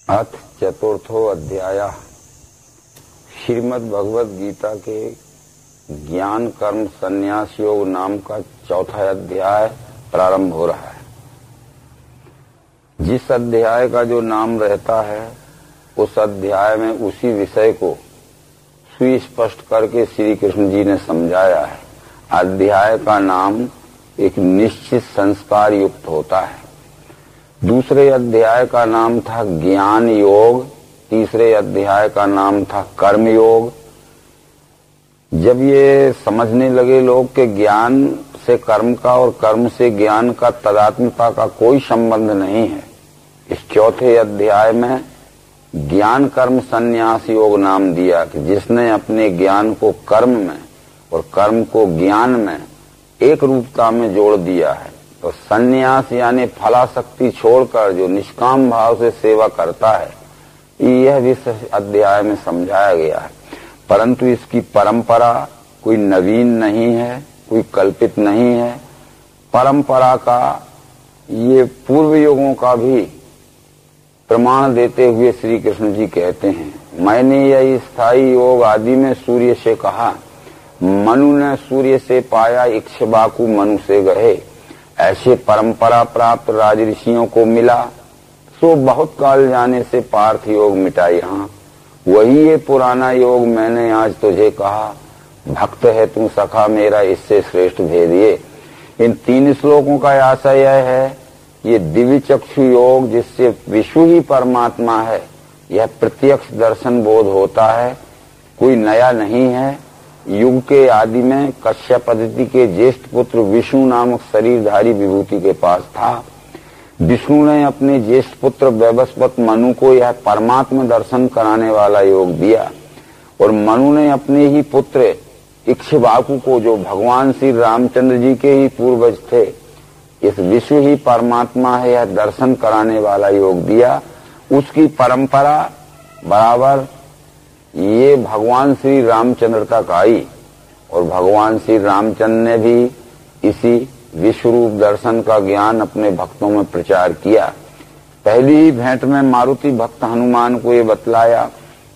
अथ चतुर्थो अध्याय। श्रीमद् भगवद गीता के ज्ञान कर्म संन्यास योग नाम का चौथा अध्याय प्रारंभ हो रहा है। जिस अध्याय का जो नाम रहता है उस अध्याय में उसी विषय को सुस्पष्ट करके श्री कृष्ण जी ने समझाया है। अध्याय का नाम एक निश्चित संस्कार युक्त होता है। दूसरे अध्याय का नाम था ज्ञान योग, तीसरे अध्याय का नाम था कर्म योग। जब ये समझने लगे लोग कि ज्ञान से कर्म का और कर्म से ज्ञान का तादात्म्यता का कोई संबंध नहीं है, इस चौथे अध्याय में ज्ञान कर्म संन्यास योग नाम दिया कि जिसने अपने ज्ञान को कर्म में और कर्म को ज्ञान में एक रूपता में जोड़ दिया है, तो संन्यास यानी फलाशक्ति छोड़कर जो निष्काम भाव से सेवा करता है, यह भी इस अध्याय में समझाया गया है। परंतु इसकी परंपरा कोई नवीन नहीं है, कोई कल्पित नहीं है। परंपरा का ये पूर्व युगों का भी प्रमाण देते हुए श्री कृष्ण जी कहते हैं, मैंने यह स्थायी योग आदि में सूर्य से कहा, मनु ने सूर्य से पाया, इक्ष्वाकु मनु से गए। ऐसे परंपरा प्राप्त राजऋषियों को मिला, सो बहुत काल जाने से पार्थ योग मिटा यहाँ। वही ये पुराना योग मैंने आज तुझे कहा, भक्त है तू सखा मेरा, इससे श्रेष्ठ भेदिए। इन तीन श्लोकों का आशय यह है, ये दिव्य चक्षु योग जिससे विश्व ही परमात्मा है, यह प्रत्यक्ष दर्शन बोध होता है, कोई नया नहीं है। युग के आदि में कश्यप पद्धति के ज्येष्ठ पुत्र विष्णु नामक शरीरधारी विभूति के पास था। विष्णु ने अपने ज्येष्ठ पुत्र वैवस्वत मनु को यह परमात्मा दर्शन कराने वाला योग दिया, और मनु ने अपने ही पुत्र इक्ष्वाकु को, जो भगवान श्री रामचंद्र जी के ही पूर्वज थे, इस विश्व ही परमात्मा है यह दर्शन कराने वाला योग दिया। उसकी परंपरा बराबर ये भगवान श्री रामचंद्र तक आई, और भगवान श्री रामचंद्र ने भी इसी विश्व रूप दर्शन का ज्ञान अपने भक्तों में प्रचार किया। पहली ही भेंट में मारुति भक्त हनुमान को ये बतलाया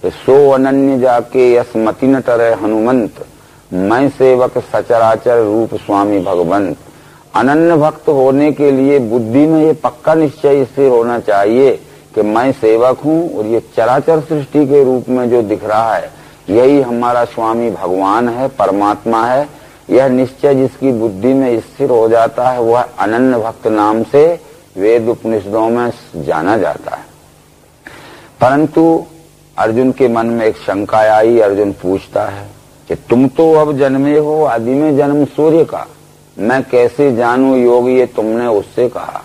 कि सो अनन्य जाके यसमति न टरे हनुमंत, मैं सेवक सचराचर रूप स्वामी भगवंत। अनन्य भक्त होने के लिए बुद्धि में ये पक्का निश्चय स्थिर होना चाहिए कि मैं सेवक हूँ, और ये चराचर सृष्टि के रूप में जो दिख रहा है यही हमारा स्वामी भगवान है, परमात्मा है। यह निश्चय जिसकी बुद्धि में स्थिर हो जाता है वह अनन्य भक्त नाम से वेद उपनिषदों में जाना जाता है। परंतु अर्जुन के मन में एक शंका आई। अर्जुन पूछता है कि तुम तो अब जन्मे हो आदि में जन्म सूर्य का, मैं कैसे जानूं योग ये तुमने उससे कहा।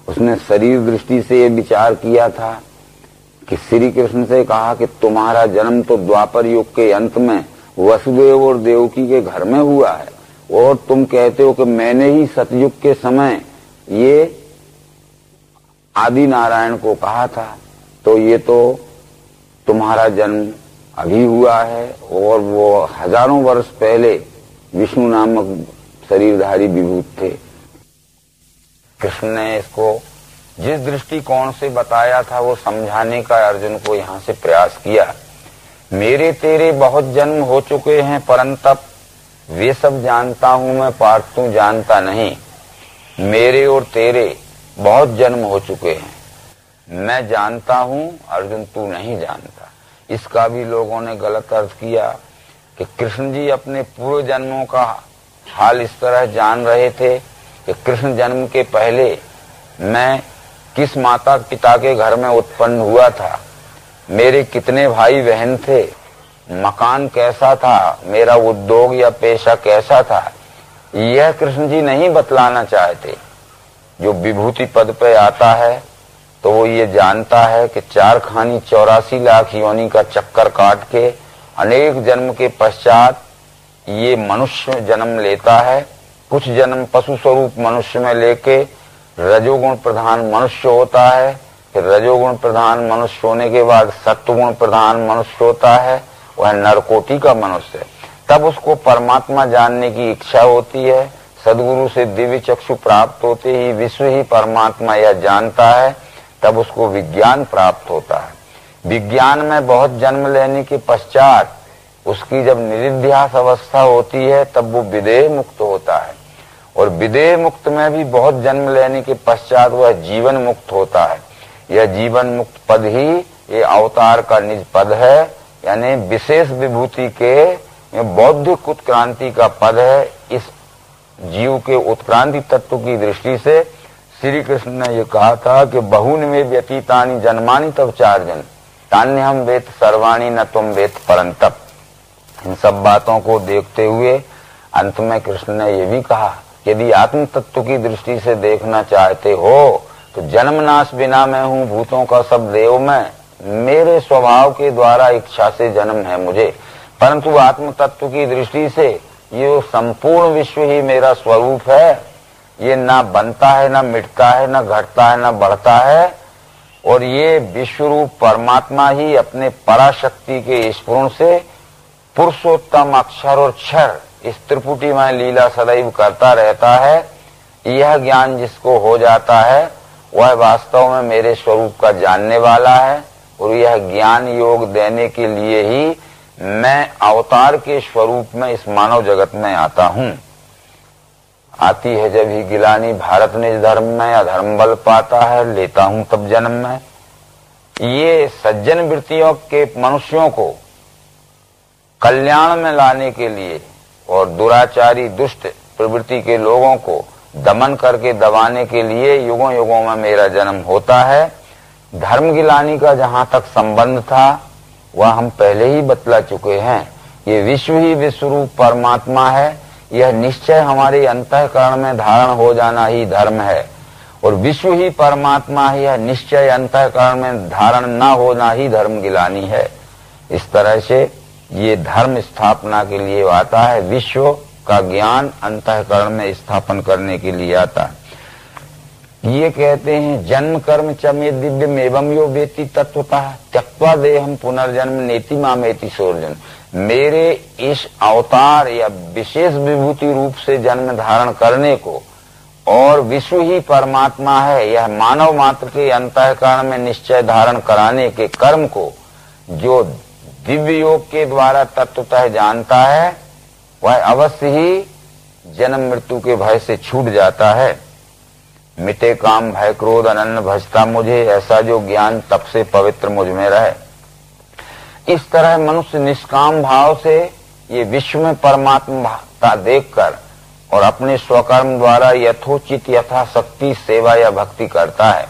उसने शरीर दृष्टि से ये विचार किया था कि श्री कृष्ण से कहा कि तुम्हारा जन्म तो द्वापर युग के अंत में वसुदेव और देवकी के घर में हुआ है, और तुम कहते हो कि मैंने ही सतयुग के समय ये आदि नारायण को कहा था, तो ये तो तुम्हारा जन्म अभी हुआ है, और वो हजारों वर्ष पहले विष्णु नामक शरीरधारी विभूत थे। कृष्ण ने इसको जिस दृष्टिकोण से बताया था वो समझाने का अर्जुन को यहाँ से प्रयास किया। मेरे तेरे बहुत जन्म हो चुके हैं, परंतप वे सब जानता हूं मैं, पार्थ तू जानता नहीं। मेरे और तेरे बहुत जन्म हो चुके हैं, मैं जानता हूं, अर्जुन तू नहीं जानता। इसका भी लोगों ने गलत अर्थ किया कि कृष्ण जी अपने पूर्व जन्मों का हाल इस तरह जान रहे थे कि कृष्ण जन्म के पहले मैं किस माता पिता के घर में उत्पन्न हुआ था, मेरे कितने भाई बहन थे, मकान कैसा था, मेरा उद्योग या पेशा कैसा था, यह कृष्ण जी नहीं बतलाना चाहते। जो विभूति पद पे आता है तो वो ये जानता है कि 4 खानी 84 लाख योनि का चक्कर काट के अनेक जन्म के पश्चात ये मनुष्य जन्म लेता है। कुछ जन्म पशु स्वरूप मनुष्य में लेके रजोगुण प्रधान मनुष्य होता है, फिर रजोगुण प्रधान मनुष्य होने के बाद सत्वगुण प्रधान मनुष्य होता है, वह नरकोटि का मनुष्य है। तब उसको परमात्मा जानने की इच्छा होती है। सदगुरु से दिव्य चक्षु प्राप्त होते ही विश्व ही परमात्मा यह जानता है, तब उसको विज्ञान प्राप्त होता है। विज्ञान में बहुत जन्म लेने के पश्चात उसकी जब निरिध्यास अवस्था होती है तब वो विदेह मुक्त होता है, और विदेह मुक्त में भी बहुत जन्म लेने के पश्चात वह जीवन मुक्त होता है। यह जीवन मुक्त पद ही ये अवतार का निज पद है, यानी विशेष विभूति के बौद्धिक उत्क्रांति का पद है। इस जीव के उत्क्रांति तत्व की दृष्टि से श्री कृष्ण ने ये कहा था कि बहुन में व्यतीतानि जन्मानि तव चार्जन तान्यहम वेद सर्वाणी न तुम वेद परंतप। इन सब बातों को देखते हुए अंत में कृष्ण ने ये भी कहा, यदि आत्म तत्व की दृष्टि से देखना चाहते हो तो जन्म नाश बिना मैं हूँ, भूतों का सब देव मैं, मेरे स्वभाव के द्वारा इच्छा से जन्म है मुझे। परंतु आत्म तत्व की दृष्टि से ये संपूर्ण विश्व ही मेरा स्वरूप है, ये ना बनता है, ना मिटता है, ना घटता है, ना बढ़ता है, और ये विश्व रूप परमात्मा ही अपने पराशक्ति के स्फुरण से पुरुषोत्तम अक्षर और क्षर इस त्रिपुटीमय लीला सदैव करता रहता है। यह ज्ञान जिसको हो जाता है वह वास्तव में मेरे स्वरूप का जानने वाला है, और यह ज्ञान योग देने के लिए ही मैं अवतार के स्वरूप में इस मानव जगत में आता हूँ। आती है जब ही गिलानी भारत निज धर्म में, अधर्म बल पाता है लेता हूँ तब जन्म में। ये सज्जन वृत्तियों के मनुष्यों को कल्याण में लाने के लिए और दुराचारी दुष्ट प्रवृत्ति के लोगों को दमन करके दबाने के लिए युगों युगों में मेरा जन्म होता है। धर्म गिलानी का जहां तक संबंध था वह हम पहले ही बतला चुके हैं। ये विश्व ही विश्वरूप परमात्मा है, यह निश्चय हमारे अंतःकरण में धारण हो जाना ही धर्म है, और विश्व ही परमात्मा है, यह निश्चय अंतःकरण में धारण न होना ही धर्म गिलानी है। इस तरह से ये धर्म स्थापना के लिए आता है, विश्व का ज्ञान अंतःकरण में स्थापन करने के लिए आता है। ये कहते हैं जन्म कर्म च मे दिव्यम एवं यो वेति तत्वतः त्यक्त्वा देहम पुनर्जन्म नेति मामेति सोर्जन। मेरे इस अवतार या विशेष विभूति रूप से जन्म धारण करने को और विश्व ही परमात्मा है यह मानव मात्र के अंतःकरण में निश्चय धारण कराने के कर्म को जो दिव्य योग के द्वारा तत्वतः जानता है वह अवश्य ही जन्म मृत्यु के भय से छूट जाता है। मिटे काम भय क्रोध अनन्य भजता मुझे, ऐसा जो ज्ञान तप से पवित्र मुझ में रहे। इस तरह मनुष्य निष्काम भाव से ये विश्व में परमात्मा देखकर और अपने स्वकर्म द्वारा यथोचित यथाशक्ति सेवा या भक्ति करता है।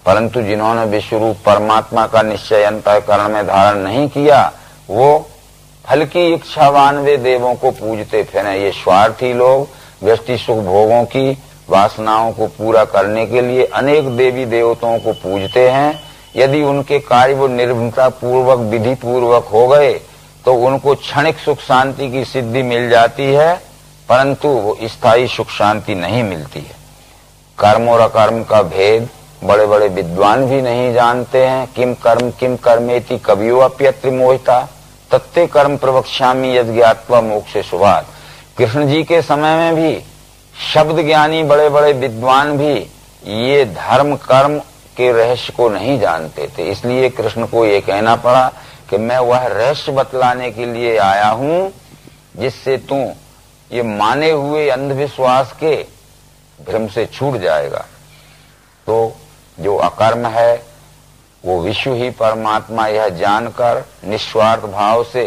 परंतु जिन्होंने विश्व रूप परमात्मा का निश्चय अंतःकरण में धारण नहीं किया वो फल की इच्छावान वे देवों को पूजते फिरें। ये स्वार्थी लोग व्यष्टि सुख भोगों की वासनाओं को पूरा करने के लिए अनेक देवी देवताओं को पूजते हैं। यदि उनके कार्य वो निर्भीकता पूर्वक विधि पूर्वक हो गए तो उनको क्षणिक सुख शांति की सिद्धि मिल जाती है, परंतु वो स्थायी सुख शांति नहीं मिलती है। कर्म और अकर्म का भेद बड़े बड़े विद्वान भी नहीं जानते हैं। किम कर्मेति कवियो अप्यत्र मोहिता तत्ते कर्म प्रवक्ष्यामि यद ज्ञात्वा मोक्षे शुभात्। कृष्ण जी के समय में भी शब्द ज्ञानी बड़े बड़े विद्वान भी ये धर्म कर्म के रहस्य को नहीं जानते थे, इसलिए कृष्ण को ये कहना पड़ा कि मैं वह रहस्य बतलाने के लिए आया हूं जिससे तू ये माने हुए अंधविश्वास के भ्रम से छूट जाएगा। तो जो अकर्म है वो विश्व ही परमात्मा यह जानकर निस्वार्थ भाव से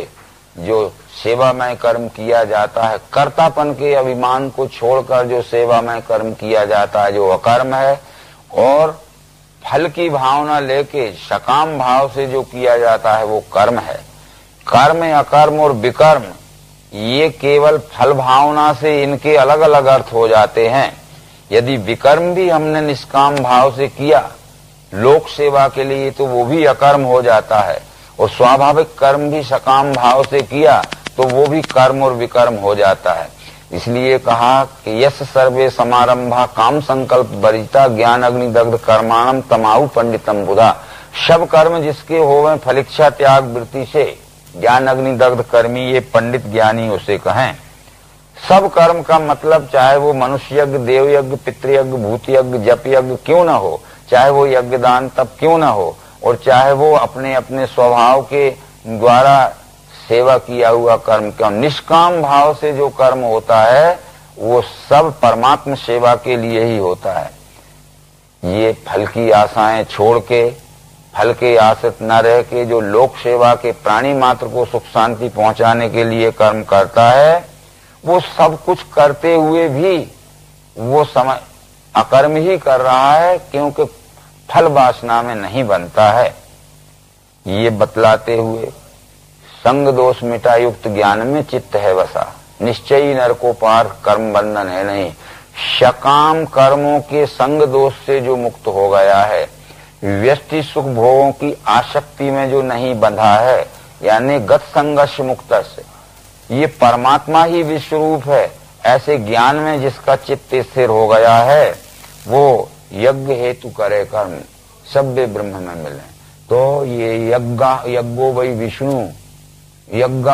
जो सेवामय कर्म किया जाता है, कर्तापन के अभिमान को छोड़कर जो सेवामय कर्म किया जाता है जो अकर्म है, और फल की भावना लेके सकाम भाव से जो किया जाता है वो कर्म है। कर्म अकर्म और विकर्म ये केवल फल भावना से इनके अलग अलग अर्थ हो जाते हैं। यदि विकर्म भी हमने निष्काम भाव से किया लोक सेवा के लिए तो वो भी अकर्म हो जाता है, और स्वाभाविक कर्म भी सकाम भाव से किया तो वो भी कर्म और विकर्म हो जाता है। इसलिए कहा कि यस सर्वे समारंभा काम संकल्प बरिता ज्ञान अग्नि दग्ध कर्माणम तमाहु पंडितम बुधा। सब कर्म जिसके होवे फलिच्छा त्याग वृत्ति से ज्ञान अग्नि दग्ध कर्मी ये पंडित ज्ञानी उसे कहें। सब कर्म का मतलब चाहे वो मनुष्य यज्ञ देव यज्ञ पितृयज्ञ भूत यज्ञ जप यज्ञ क्यों न हो, चाहे वो यज्ञदान तप क्यों ना हो, और चाहे वो अपने अपने स्वभाव के द्वारा सेवा किया हुआ कर्म क्यों, निष्काम भाव से जो कर्म होता है वो सब परमात्मा सेवा के लिए ही होता है। ये फल की आशाएं छोड़ के, फल के आश्रित न रह के जो लोक सेवा के प्राणी मात्र को सुख शांति पहुंचाने के लिए कर्म करता है, वो सब कुछ करते हुए भी वो समय अकर्म ही कर रहा है, क्योंकि फल वासना में नहीं बनता है। ये बतलाते हुए संग दोष मिटा युक्त ज्ञान में चित्त है वसा, निश्चयी नरकोपार कर्म बंधन है नहीं। सकाम कर्मों के संग दोष से जो मुक्त हो गया है, व्यष्टि सुख भोगों की आसक्ति में जो नहीं बंधा है, यानी गत संघर्ष मुक्त से, ये परमात्मा ही विश्वरूप है, ऐसे ज्ञान में जिसका चित्त स्थिर हो गया है, वो यज्ञ हेतु करे कर्म सभ्य ब्रह्म में मिले। तो ये यज्ञो वही विष्णु, यज्ञ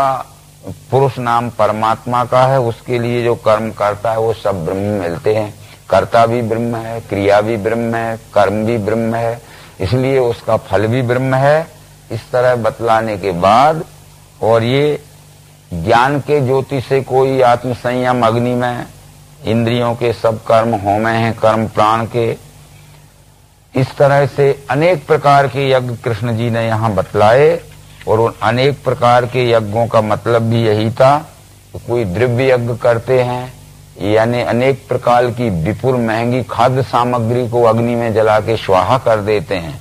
पुरुष नाम परमात्मा का है, उसके लिए जो कर्म करता है वो सब ब्रह्म मिलते हैं। कर्ता भी ब्रह्म है, क्रिया भी ब्रह्म है, कर्म भी ब्रह्म है, इसलिए उसका फल भी ब्रह्म है। इस तरह बतलाने के बाद, और ये ज्ञान के ज्योति से कोई आत्म संयम अग्नि में इंद्रियों के सब कर्म होमे हैं, कर्म प्राण के। इस तरह से अनेक प्रकार के यज्ञ कृष्ण जी ने यहाँ बतलाए, और उन अनेक प्रकार के यज्ञों का मतलब भी यही था कि कोई द्रव्य यज्ञ करते हैं, यानी अनेक प्रकार की विपुल महंगी खाद्य सामग्री को अग्नि में जला के स्वाहा कर देते हैं।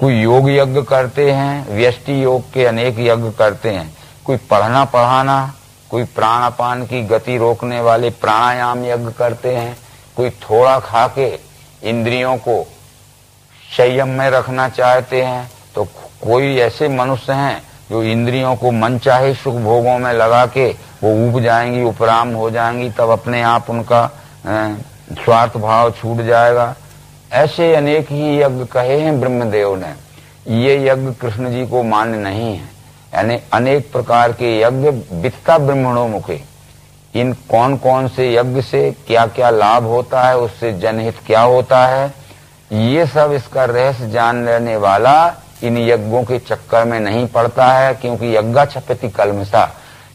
कोई योग यज्ञ करते हैं, व्यष्टि योग के अनेक यज्ञ करते हैं। कोई पढ़ना पढ़ाना, कोई प्राणापान की गति रोकने वाले प्राणायाम यज्ञ करते हैं। कोई थोड़ा खा के इंद्रियों को संयम में रखना चाहते हैं। तो कोई ऐसे मनुष्य हैं जो इंद्रियों को मनचाहे सुख भोगों में लगा के वो ऊब जाएंगी, उपराम हो जाएंगी, तब अपने आप उनका स्वार्थ भाव छूट जाएगा। ऐसे अनेक ही यज्ञ कहे हैं ब्रह्मदेव ने। ये यज्ञ कृष्ण जी को मान्य नहीं है, यानी अनेक प्रकार के यज्ञ वित्ता ब्रह्मणों मुखे। इन कौन कौन से यज्ञ से क्या क्या लाभ होता है, उससे जनहित क्या होता है, ये सब इसका रहस्य जान लेने वाला इन यज्ञों के चक्कर में नहीं पड़ता है, क्योंकि यज्ञा छपति कलमसा,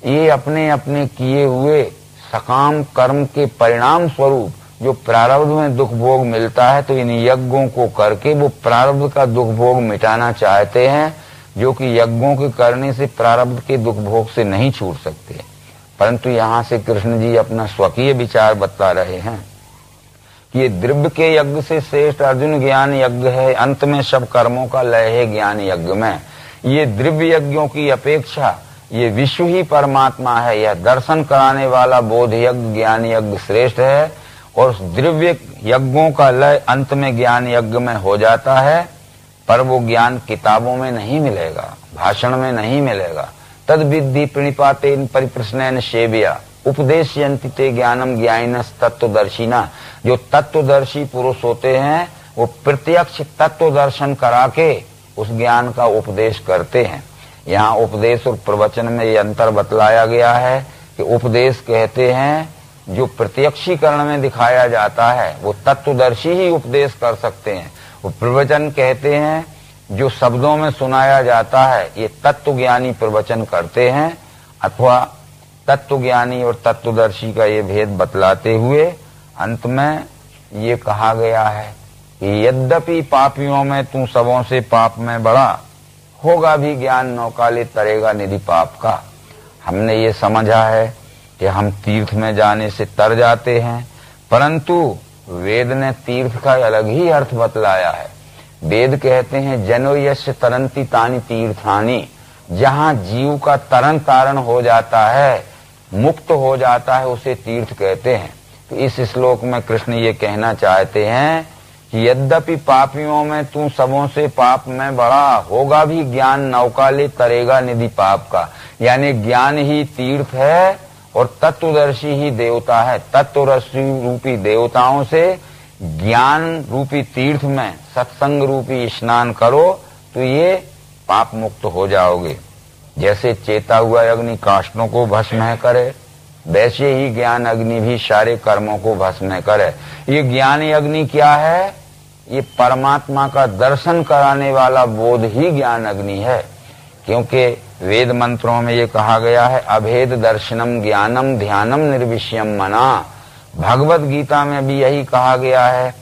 ये अपने अपने किए हुए सकाम कर्म के परिणाम स्वरूप जो प्रारब्ध में दुख भोग मिलता है, तो इन यज्ञों को करके वो प्रारब्ध का दुख भोग मिटाना चाहते हैं, जो कि यज्ञों के करने से प्रारब्ध के दुख भोग से नहीं छूट सकते। परंतु यहाँ से कृष्ण जी अपना स्वकीय विचार बता रहे हैं कि ये द्रव्य के यज्ञ से श्रेष्ठ अर्जुन ज्ञान यज्ञ है, अंत में सब कर्मों का लय है ज्ञान यज्ञ में। ये द्रव्य यज्ञों की अपेक्षा ये विश्व ही परमात्मा है, यह दर्शन कराने वाला बोध यज्ञ ज्ञान यज्ञ श्रेष्ठ है। और द्रव्य यज्ञों का लय अंत में ज्ञान यज्ञ में हो जाता है, पर वो ज्ञान किताबों में नहीं मिलेगा, भाषण में नहीं मिलेगा। तद विद्धि प्रणिपाते परिप्रश्नैन सेव्या उपदेशयन्ति ते ज्ञानम ज्ञानिनस् तत्वदर्शिना। जो तत्वदर्शी पुरुष होते हैं वो प्रत्यक्ष तत्व दर्शन करा के उस ज्ञान का उपदेश करते हैं। यहाँ उपदेश और प्रवचन में ये अंतर बतलाया गया है कि उपदेश कहते हैं जो प्रत्यक्षीकरण में दिखाया जाता है, वो तत्वदर्शी ही उपदेश कर सकते हैं। वो प्रवचन कहते हैं जो शब्दों में सुनाया जाता है, ये तत्वज्ञानी प्रवचन करते हैं। अथवा तत्वज्ञानी और तत्वदर्शी का ये भेद बतलाते हुए अंत में ये कहा गया है कि यद्यपि पापियों में तू सबों से पाप में बड़ा, होगा भी ज्ञान नौकाले तरेगा निधि पाप का। हमने ये समझा है कि हम तीर्थ में जाने से तर जाते हैं, परंतु वेद ने तीर्थ का अलग ही अर्थ बतलाया है। वेद कहते हैं जनो यस्य तरंती तानि तीर्थानि, जहाँ जीव का तरन तारण हो जाता है, मुक्त हो जाता है, उसे तीर्थ कहते हैं। तो इस श्लोक में कृष्ण ये कहना चाहते हैं कि यद्यपि पापियों में तू सबों से पाप में बड़ा, होगा भी ज्ञान नौकाले तरेगा निधि पाप का। यानी ज्ञान ही तीर्थ है और तत्वदर्शी ही देवता है। तत्वदर्शी रूपी देवताओं से ज्ञान रूपी तीर्थ में सत्संग रूपी स्नान करो तो ये पाप मुक्त हो जाओगे। जैसे चेता हुआ अग्नि काष्ठों को भस्म करे, वैसे ही ज्ञान अग्नि भी सारे कर्मों को भस्म करे। ये ज्ञान अग्नि क्या है? ये परमात्मा का दर्शन कराने वाला बोध ही ज्ञान अग्नि है। क्योंकि वेद मंत्रों में ये कहा गया है, अभेद दर्शनम ज्ञानम ध्यानम निर्विषयम मना। भगवत गीता में भी यही कहा गया है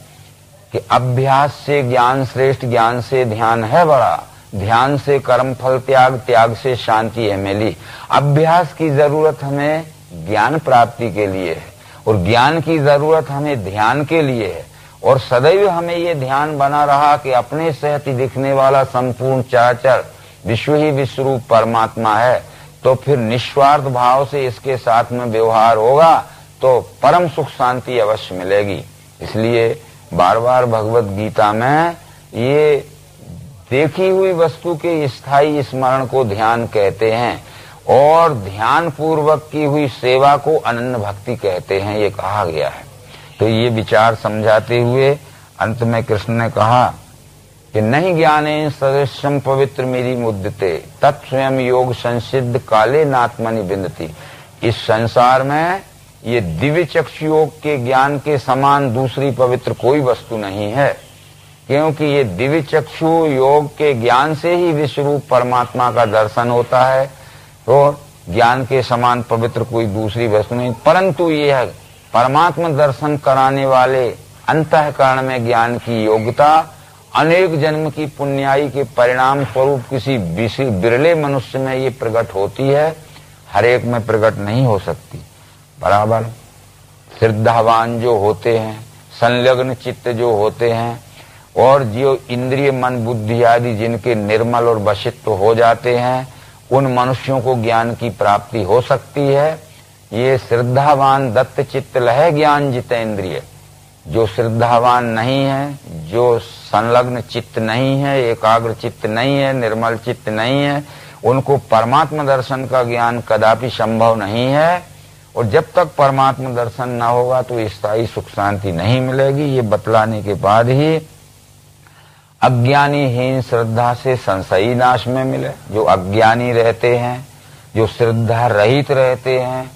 कि अभ्यास से ज्ञान श्रेष्ठ, ज्ञान से ध्यान है बड़ा, ध्यान से कर्म फल त्याग, त्याग से शांति है मिली। अभ्यास की जरूरत हमें ज्ञान प्राप्ति के लिए है और ज्ञान की जरूरत हमें ध्यान के लिए है। और सदैव हमें ये ध्यान बना रहा कि अपने सहत ही दिखने वाला संपूर्ण चराचर विश्व ही विश्वरूप परमात्मा है, तो फिर निस्वार्थ भाव से इसके साथ में व्यवहार होगा तो परम सुख शांति अवश्य मिलेगी। इसलिए बार बार भगवत गीता में ये देखी हुई वस्तु के स्थायी स्मरण को ध्यान कहते हैं और ध्यान पूर्वक की हुई सेवा को अनन्य भक्ति कहते हैं, ये कहा गया है। तो ये विचार समझाते हुए अंत में कृष्ण ने कहा कि नहीं ज्ञाने सदृशम पवित्र मेरी मुद्दते तत्स्वयं योग संसिद्ध काले नात्मनि बिंदती। इस संसार में ये दिव्य चक्षु योग के ज्ञान के समान दूसरी पवित्र कोई वस्तु नहीं है, क्योंकि ये दिव्य चक्षु योग के ज्ञान से ही विश्वरूप परमात्मा का दर्शन होता है। तो ज्ञान के समान पवित्र कोई दूसरी वस्तु नहीं, परंतु ये है परमात्मा दर्शन कराने वाले अंतःकरण में ज्ञान की योग्यता अनेक जन्म की पुण्याई के परिणाम स्वरूप किसी बिरले मनुष्य में ये प्रकट होती है, हर एक में प्रकट नहीं हो सकती। बराबर श्रद्धावान जो होते हैं, संलग्न चित्त जो होते हैं और जो इंद्रिय मन बुद्धि आदि जिनके निर्मल और वशित्व हो जाते हैं, उन मनुष्यों को ज्ञान की प्राप्ति हो सकती है। ये श्रद्धावान दत्त चित्त लहे ज्ञान जितेंद्रिय। जो श्रद्धावान नहीं है, जो संलग्न चित्त नहीं है, एकाग्र चित्त नहीं है, निर्मल चित्त नहीं है, उनको परमात्मा दर्शन का ज्ञान कदापि संभव नहीं है। और जब तक परमात्मा दर्शन न होगा तो स्थायी सुख शांति नहीं मिलेगी। ये बतलाने के बाद ही अज्ञानीहीन श्रद्धा से संशयी नाश में मिले। जो अज्ञानी रहते हैं, जो श्रद्धा रहित रहते हैं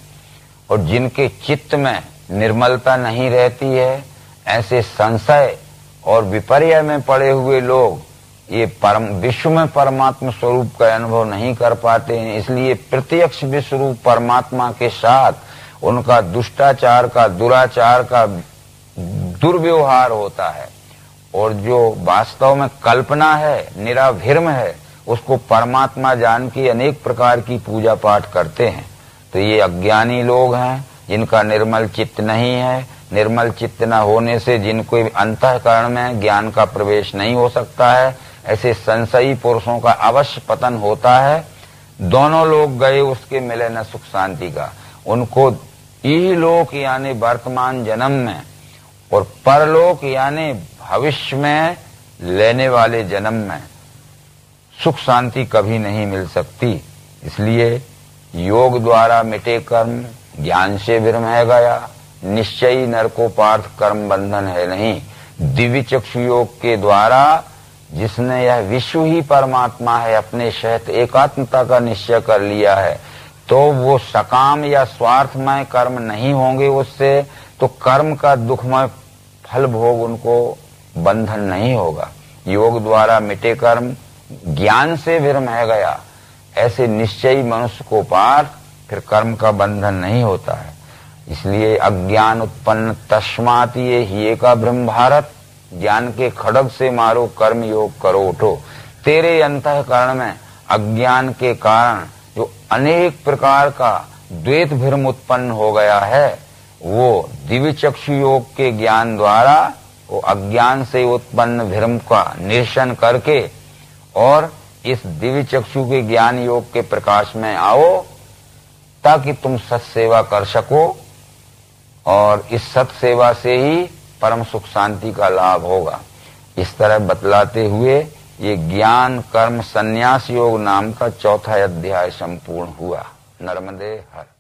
और जिनके चित्त में निर्मलता नहीं रहती है, ऐसे संशय और विपर्य में पड़े हुए लोग ये परम विश्व में परमात्मा स्वरूप का अनुभव नहीं कर पाते हैं। इसलिए प्रत्यक्ष विश्वरूप परमात्मा के साथ उनका दुष्टाचार का, दुराचार का दुर्व्यवहार होता है और जो वास्तव में कल्पना है, निराभिर्म है, उसको परमात्मा जान के अनेक प्रकार की पूजा पाठ करते हैं। तो ये अज्ञानी लोग हैं जिनका निर्मल चित्त नहीं है। निर्मल चित्त न होने से जिनको अंतःकरण में ज्ञान का प्रवेश नहीं हो सकता है, ऐसे संशयी पुरुषों का अवश्य पतन होता है। दोनों लोग गए उसके मिले न सुख शांति का। उनको इहलोक यानी वर्तमान जन्म में और परलोक यानी भविष्य में लेने वाले जन्म में सुख शांति कभी नहीं मिल सकती। इसलिए योग द्वारा मिटे कर्म ज्ञान से विरम है गया, निश्चयी नरकोपार्थ कर्म बंधन है नहीं। दिव्य चक्षु योग के द्वारा जिसने यह विश्व ही परमात्मा है अपने सहित एकात्मता का निश्चय कर लिया है, तो वो सकाम या स्वार्थमय कर्म नहीं होंगे उससे, तो कर्म का दुखमय फल भोग उनको बंधन नहीं होगा। योग द्वारा मिटे कर्म ज्ञान से विरम है गया, ऐसे निश्चयी मनुष्य को पार फिर कर्म का बंधन नहीं होता है। इसलिए अज्ञान उत्पन्न तस्मात् ये ही का ब्रह्म भारत, ज्ञान के खड़ग से मारो कर्म योग करो उठो। तेरे अंतःकरण में अज्ञान के कारण जो अनेक प्रकार का द्वैत भ्रम उत्पन्न हो गया है, वो दिव्य चक्षु योग के ज्ञान द्वारा वो अज्ञान से उत्पन्न भ्रम का निरसन करके और इस दिव्य चक्षु के ज्ञान योग के प्रकाश में आओ, ताकि तुम सत्सेवा कर सको और इस सत्सेवा से ही परम सुख शांति का लाभ होगा। इस तरह बतलाते हुए ये ज्ञान कर्म संन्यास योग नाम का चौथा अध्याय संपूर्ण हुआ। नर्मदे हर।